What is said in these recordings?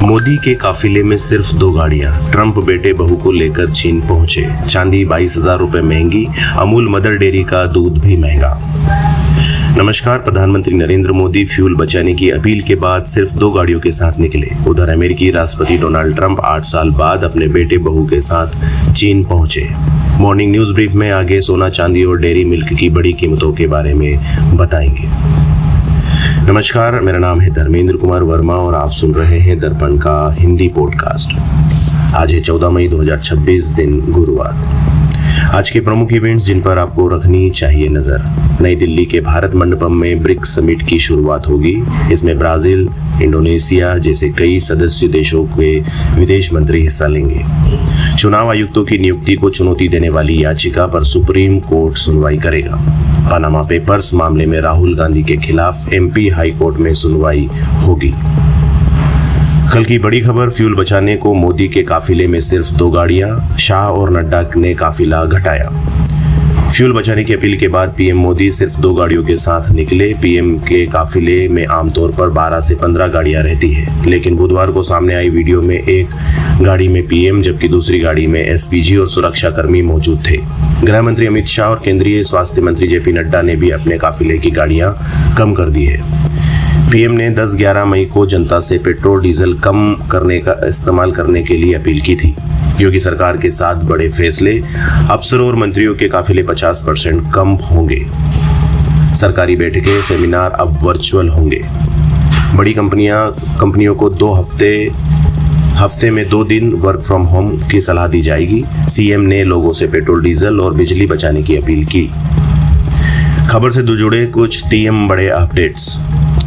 मोदी के काफिले में सिर्फ 2 गाड़ियां। ट्रंप बेटे बहू को लेकर चीन पहुंचे। चांदी 22,000 रुपए महंगी। अमूल मदर डेयरी का दूध भी महंगा। नमस्कार। प्रधानमंत्री नरेंद्र मोदी फ्यूल बचाने की अपील के बाद सिर्फ 2 गाड़ियों के साथ निकले। उधर अमेरिकी राष्ट्रपति डोनाल्ड ट्रंप 8 साल बाद अपने बेटे बहू के साथ चीन पहुंचे। मॉर्निंग न्यूज ब्रीफ में आगे सोना, चांदी और डेयरी मिल्क की बड़ी कीमतों के बारे में बताएंगे। नमस्कार, मेरा नाम है धर्मेंद्र कुमार वर्मा और आप सुन रहे हैं दर्पण का हिंदी पॉडकास्ट। आज है 14 मई 2026, दिन गुरुवार। आज के प्रमुख इवेंट्स जिन पर आपको रखनी चाहिए नजर। नई दिल्ली के भारत मंडपम में ब्रिक्स समिट की शुरुआत होगी। इसमें ब्राजील, इंडोनेशिया जैसे कई सदस्य देशों के विदेश मंत्री हिस्सा लेंगे। चुनाव आयुक्तों की नियुक्ति को चुनौती देने वाली याचिका पर सुप्रीम कोर्ट सुनवाई करेगा। पनामा पेपर्स मामले में राहुल गांधी के खिलाफ एमपी हाई कोर्ट में सुनवाई होगी। कल की बड़ी खबर, फ्यूल बचाने को मोदी के काफिले में सिर्फ 2 गाड़ियां। शाह और नड्डा ने काफिला घटाया। फ्यूल बचाने की अपील के बाद पीएम मोदी सिर्फ 2 गाड़ियों के साथ निकले। पीएम के काफिले में आमतौर पर 12 से 15 गाड़ियां रहती है, लेकिन बुधवार को सामने आई वीडियो में एक गाड़ी में पीएम जबकि दूसरी गाड़ी में एसपीजी और सुरक्षा कर्मी मौजूद थे। गृह मंत्री अमित शाह और केंद्रीय स्वास्थ्य मंत्री जेपी नड्डा ने भी अपने काफिले की गाड़ियां कम कर दी है। पीएम ने 10-11 मई को जनता से पेट्रोल डीजल कम करने का इस्तेमाल करने के लिए अपील की थी। योगी सरकार के 7 बड़े फैसले। अफसरों और मंत्रियों के काफिले 50% कम होंगे। सरकारी बैठकें, सेमिनार अब वर्चुअल होंगे। बड़ी कंपनियों को 2 हफ्ते में 2 दिन वर्क फ्रॉम होम की सलाह दी जाएगी। सीएम ने लोगों से पेट्रोल डीजल और बिजली बचाने की अपील की। खबर से जुड़े कुछ टीएम बड़े अपडेट्स।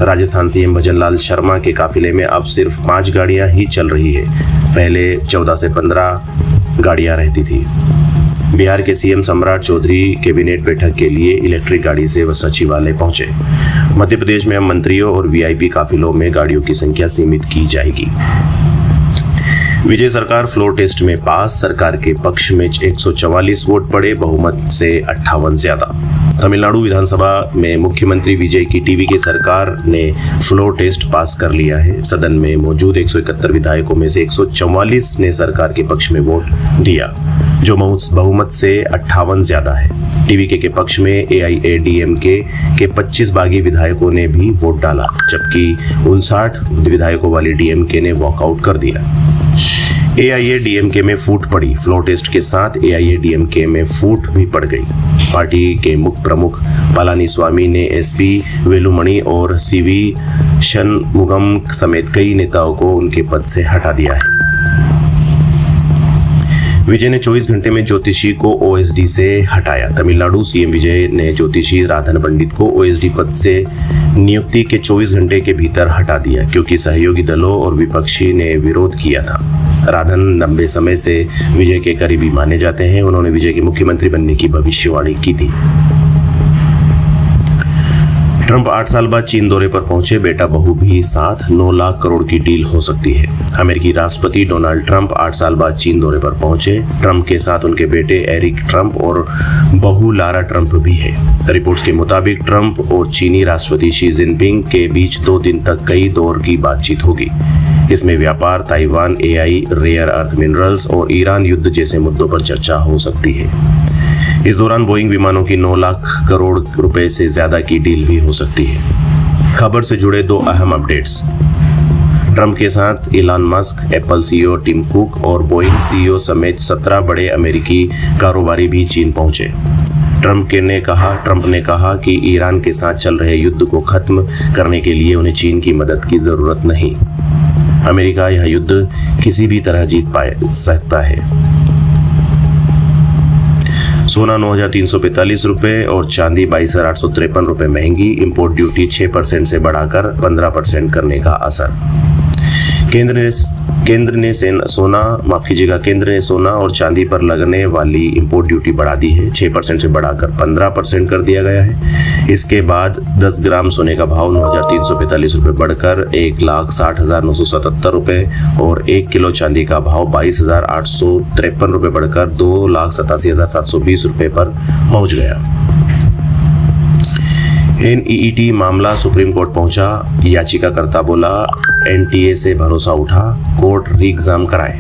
राजस्थान सीएम भजनलाल शर्मा के काफिले में अब सिर्फ 5 गाड़ियां ही चल रही है। पहले 14 से 15 गाड़ियां रहती थी। बिहार के सीएम सम्राट चौधरी कैबिनेट बैठक के लिए इलेक्ट्रिक गाड़ी से वह सचिवालय पहुंचे। मध्य प्रदेश में अब मंत्रियों और वीआईपी काफिलों में गाड़ियों की संख्या सीमित की जाएगी। विजय सरकार फ्लोर टेस्ट में पास। सरकार के पक्ष में 144 वोट पड़े, बहुमत से 58 ज्यादा। तमिलनाडु विधानसभा में मुख्यमंत्री विजय की टीवी की सरकार ने फ्लोर टेस्ट पास कर लिया है। सदन में मौजूद 171 विधायकों में से 144 ने सरकार के पक्ष में वोट दिया, जो बहुमत से 58 ज्यादा है। टीवीके के पक्ष में एआईएडीएमके के 25 बागी विधायकों ने भी वोट डाला, जबकि 59 विधायकों वाली डीएमके ने वॉकआउट कर दिया। एआईएडीएमके में फूट पड़ी। फ्लोर टेस्ट के साथ एआईएडीएमके में फूट भी पड़ गई। पार्टी के मुख्य प्रमुख पलानीस्वामी ने एसपी वेलुमणि और सीवी शनमुगम समेत कई नेताओं को उनके पद से हटा दिया है। विजय ने 24 घंटे में ज्योतिषी को ओएसडी से हटाया। तमिलनाडु सीएम विजय ने ज्योतिषी राधन पंडित को ओएसडी पद से नियुक्ति के 24 घंटे के भीतर हटा दिया, क्योंकि सहयोगी दलों और विपक्षी ने विरोध किया था। राधन लंबे समय से विजय के करीबी माने जाते हैं। उन्होंने विजय के मुख्यमंत्री बनने की भविष्यवाणी की थी। ट्रंप 8 साल बाद चीन दौरे पर पहुंचे। बेटा बहू भी साथ। 9 लाख करोड़ की डील हो सकती है। अमेरिकी राष्ट्रपति डोनाल्ड ट्रंप 8 साल बाद चीन दौरे पर पहुंचे। ट्रंप के साथ उनके बेटे एरिक ट्रंप और बहू लारा ट्रंप भी है। रिपोर्ट्स के मुताबिक ट्रंप और चीनी राष्ट्रपति शी जिनपिंग के बीच 2 दिन तक कई दौर की बातचीत होगी। इसमें व्यापार, Taiwan, AI, rare earth minerals और ईरान युद्ध जैसे मुद्दों पर चर्चा हो सकती है। इस दौरान बोइंग विमानों की 9 लाख करोड़ रुपए से ज्यादा की डील भी हो सकती है। खबर से जुड़े 2 अहम अपडेट्स। ट्रंप के साथ Elon Musk, Apple CEO Tim Cook और बोइंग सीईओ समेत 17 बड़े अमेरिकी कारोबारी भी चीन पहुंचे। ट्रंप ने कहा कि ईरान के साथ चल रहे युद्ध को खत्म करने के लिए उन्हें चीन की मदद की जरूरत नहीं। अमेरिका यह युद्ध किसी भी तरह जीत सकता है। सोना 9,345 रुपए और चांदी 22,853 रुपए महंगी। इंपोर्ट ड्यूटी 6% से बढ़ाकर 15% करने का असर। केंद्र ने सोना और चांदी पर लगने वाली इंपोर्ट ड्यूटी बढ़ा दी है। 6% से बढ़ाकर 15% कर दिया गया है। इसके बाद 10 ग्राम सोने का भाव 9,345 रुपए बढ़कर 1,60,977 रुपए और 1 किलो चांदी का भाव 22,853 रुपए बढ़कर 2,87,720 रुपए पर पहुंच गया। NEET मामला सुप्रीम कोर्ट पहुंचा, याचिकाकर्ता बोला NTA से भरोसा उठा, कोर्ट री एग्जाम कराए।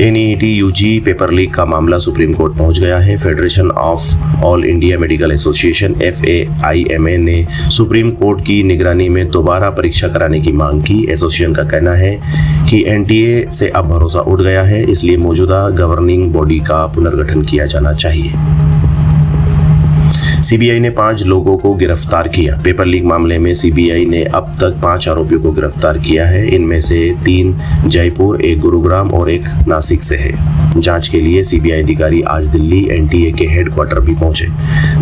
NEET UG पेपर लीक का मामला सुप्रीम कोर्ट पहुंच गया है। Federation of all India medical association FAIMA ने सुप्रीम कोर्ट की निगरानी में दोबारा परीक्षा कराने की मांग की। एसोसिएशन का कहना है कि NTA से अब भरोसा उठ गया है, इसलिए मौजूदा गवर्निंग बॉडी का पुनर्गठन किया जाना चाहिए। CBI ने 5 लोगों को गिरफ्तार किया। पेपर लीक मामले में CBI ने अब तक 5 आरोपियों को गिरफ्तार किया है। इनमें से 3 जयपुर, 1 गुरुग्राम और 1 नासिक से है। जांच के लिए CBI अधिकारी आज दिल्ली NTA के हेडक्वार्टर भी पहुंचे।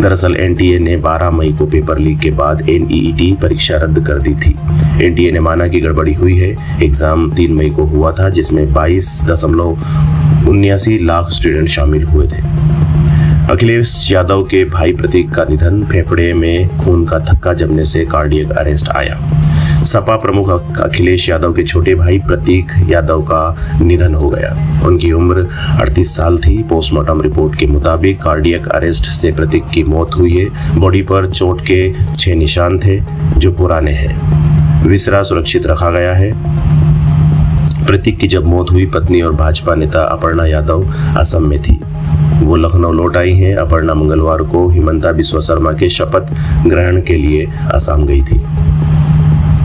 दरअसल NTA ने 12 मई को पेपर लीक के बाद NEET परीक्षा रद्द कर दी थी। NTA ने माना कि गड़बड़ी हुई है। एग्जाम 3 मई को हुआ था, जिसमें 22.79 लाख स्टूडेंट शामिल हुए थे। अखिलेश यादव के भाई प्रतीक का निधन, फेफड़े में खून का थक्का जमने से कार्डियक अरेस्ट आया। सपा प्रमुख अखिलेश यादव के छोटे भाई प्रतीक यादव का निधन हो गया। उनकी उम्र 38 साल थी। पोस्टमार्टम रिपोर्ट के मुताबिक कार्डियक अरेस्ट से प्रतीक की मौत हुई है। बॉडी पर चोट के 6 निशान थे जो पुराने हैं। विसरा सुरक्षित रखा गया है। प्रतीक की जब मौत हुई, पत्नी और भाजपा नेता अपर्णा यादव असम में थी। वो लखनऊ लौट आई हैं। अपर्णा मंगलवार को हिमंता बिस्वा शर्मा के शपथ ग्रहण के लिए असम गई थी।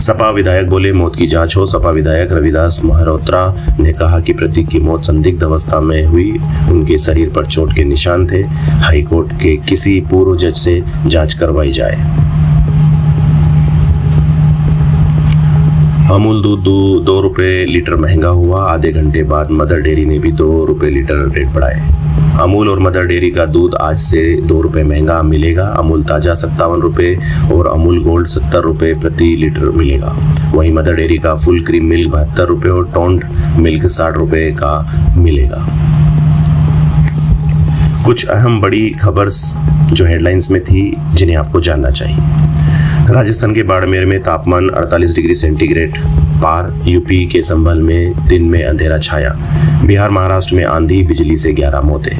सपा विधायक बोले मौत की जांच हो। सपा विधायक रविदास महरोत्रा ने कहा कि प्रतीक की मौत संदिग्ध अवस्था में हुई। उनके शरीर पर चोट के निशान थे। हाईकोर्ट के किसी पूर्व जज से जांच करवाई जाए। अमूल दूध 2 रुपए लीटर महंगा हुआ। आधे घंटे बाद मदर डेयरी ने भी 2 रुपए लीटर रेट बढ़ाए। अमूल और मदर डेयरी का दूध आज से 2 रुपए महंगा मिलेगा। अमूल ताजा 57 रुपए और अमूल गोल्ड 70 रुपए प्रति लीटर मिलेगा। वहीं मदर डेयरी का फुल क्रीम मिल्क 72 रुपए और टोंड मिल्क 60 रुपए का मिलेगा। कुछ अहम बड़ी खबर जो हेडलाइंस में थी, जिन्हें आपको जानना चाहिए। राजस्थान के बाड़मेर में तापमान 48 डिग्री सेंटीग्रेड पार। यूपी के संभल में दिन में अंधेरा छाया। बिहार महाराष्ट्र में आंधी, बिजली से 11 मौतें।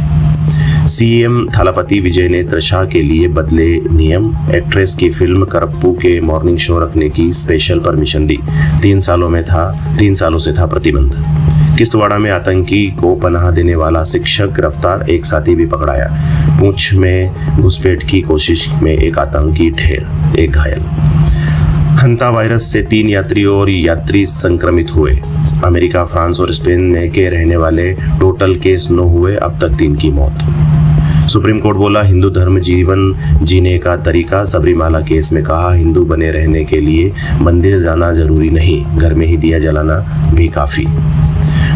CM थालापति विजय ने त्रिशा के लिए बदले नियम। एक्ट्रेस की फिल्म करप्पू के मॉर्निंग शो रखने की स्पेशल परमिशन दी। 3 सालों से था प्रतिबंध। किश्तवाड़ा में आतंकी को पनाह देने वाला शिक्षक गिरफ्तार, एक साथी भी पकड़ाया। पूंछ में घुसपैठ की कोशिश में एक आतंकी ढेर, एक घायल। हंता वायरस से 3 यात्री संक्रमित हुए। अमेरिका, फ्रांस और स्पेन के रहने वाले टोटल केस 9 हुए, अब तक 3 की मौत। सुप्रीम कोर्ट बोला हिंदू धर्म जीवन जीने का तरीका। सबरीमाला केस में कहा हिंदू बने रहने के लिए मंदिर जाना जरूरी नहीं, घर में ही दिया जलाना भी काफी।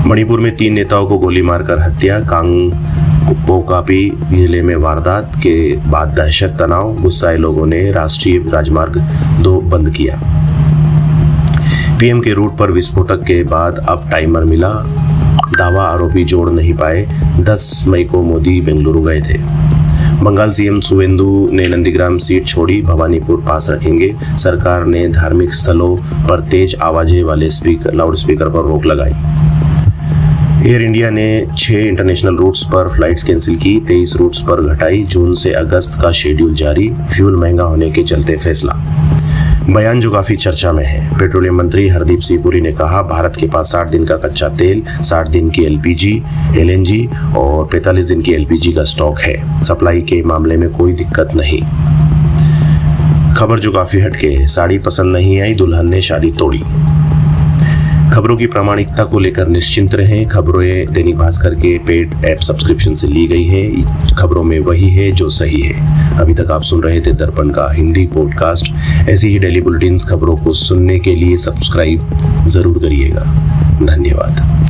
मणिपुर में 3 नेताओं को गोली मारकर हत्या। कांगपोकापी जिले में वारदात के बाद दहशत तनाव। गुस्साए लोगों ने राष्ट्रीय राजमार्ग 2 बंद किया। PM के रूट पर विस्फोटक के बाद अब टाइमर मिला। दावा आरोपी जोड़ नहीं पाए। 10 मई को मोदी बेंगलुरु गए थे। बंगाल CM सुवेंदु ने नंदीग्राम सीट छोड़ी, भवानीपुर पास रखेंगे। सरकार ने धार्मिक स्थलों पर तेज आवाजें वाले लाउडस्पीकर पर रोक लगाई। एयर इंडिया ने 6 इंटरनेशनल रूट्स पर फ्लाइट्स कैंसिल की, 23 रूट्स पर घटाई। जून से अगस्त का शेड्यूल जारी। फ्यूल महंगा होने के चलते फैसला। बयान जो काफी चर्चा में है। पेट्रोलियम मंत्री हरदीप सिंह पुरी ने कहा भारत के पास 60 दिन का कच्चा तेल, 60 दिन की LNG और 45 दिन की LPG का स्टॉक है। सप्लाई के मामले में कोई दिक्कत नहीं। खबर जो काफी हटके है। साड़ी पसंद नहीं आई, दुल्हन ने शादी तोड़ी। खबरों की प्रामाणिकता को लेकर निश्चिंत रहें। खबरें दैनिक भास्कर के पेड ऐप सब्सक्रिप्शन से ली गई हैं। खबरों में वही है जो सही है। अभी तक आप सुन रहे थे दर्पण का हिंदी पॉडकास्ट। ऐसी ही डेली बुलेटिन्स खबरों को सुनने के लिए सब्सक्राइब जरूर करिएगा। धन्यवाद।